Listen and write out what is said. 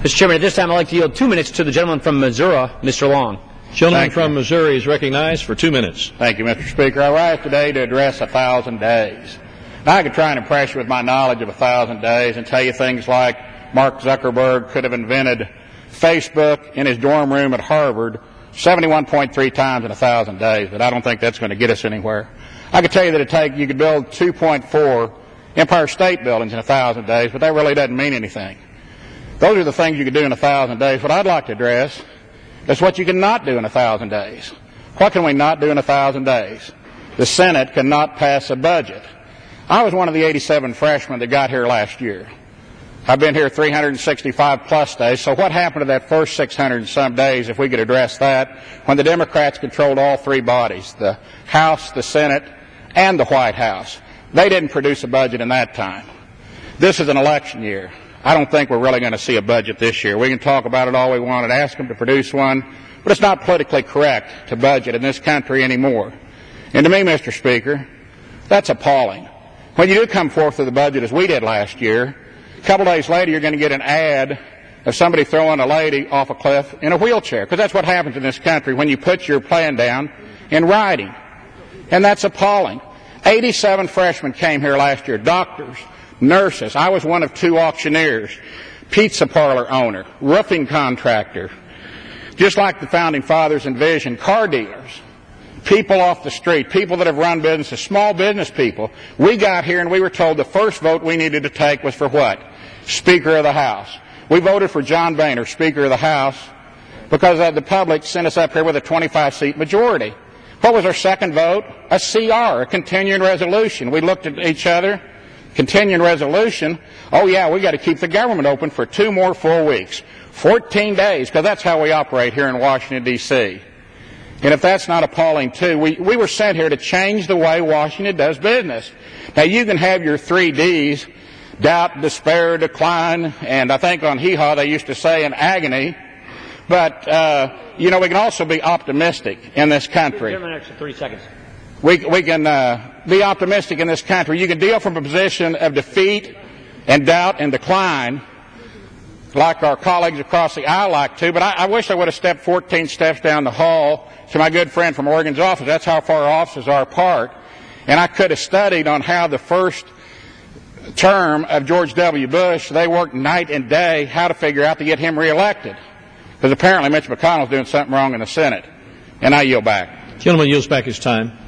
Mr. Chairman, at this time I'd like to yield 2 minutes to the gentleman from Missouri, Mr. Long. Gentleman from Missouri is recognized for 2 minutes. Thank you, Mr. Speaker. I rise today to address 1,000 days. Now, I could try and impress you with my knowledge of 1,000 days and tell you things like Mark Zuckerberg could have invented Facebook in his dorm room at Harvard 71.3 times in 1,000 days, but I don't think that's going to get us anywhere. I could tell you that you could build 2.4 Empire State Buildings in 1,000 days, but that really doesn't mean anything. Those are the things you could do in 1,000 days. What I'd like to address is what you cannot do in 1,000 days. What can we not do in 1,000 days? The Senate cannot pass a budget. I was one of the 87 freshmen that got here last year. I've been here 365 plus days, so what happened to that first 600 and some days, if we could address that, when the Democrats controlled all three bodies, the House, the Senate, and the White House? They didn't produce a budget in that time. This is an election year. I don't think we're really going to see a budget this year. We can talk about it all we want and ask them to produce one, but it's not politically correct to budget in this country anymore. And to me, Mr. Speaker, that's appalling. When you do come forth with a budget as we did last year, a couple days later you're going to get an ad of somebody throwing a lady off a cliff in a wheelchair, because that's what happens in this country when you put your plan down in writing. And that's appalling. 87 freshmen came here last year, doctors, nurses. I was one of 2 auctioneers, pizza parlor owner, roofing contractor, just like the Founding Fathers envisioned, car dealers, people off the street, people that have run businesses, small business people. We got here and we were told the first vote we needed to take was for what? Speaker of the House. We voted for John Boehner, Speaker of the House, because the public sent us up here with a 25-seat majority. What was our second vote? A CR, a continuing resolution. We looked at each other. Continuing resolution, oh yeah, we got to keep the government open for 2 more full weeks, 14 days, because that's how we operate here in Washington, D.C. And if that's not appalling too, we were sent here to change the way Washington does business. Now you can have your 3 Ds, doubt, despair, decline, and I think on hee-haw they used to say in agony, but we can also be optimistic in this country. Give him an extra 30 seconds. We can be optimistic in this country. You can deal from a position of defeat and doubt and decline like our colleagues across the aisle like to, but I wish I would have stepped 14 steps down the hall to my good friend from Oregon's office. That's how far our offices are apart. And I could have studied on how the first term of George W. Bush, they worked night and day how to figure out to get him reelected. Because apparently Mitch McConnell's doing something wrong in the Senate. And I yield back. Gentleman yields back his time.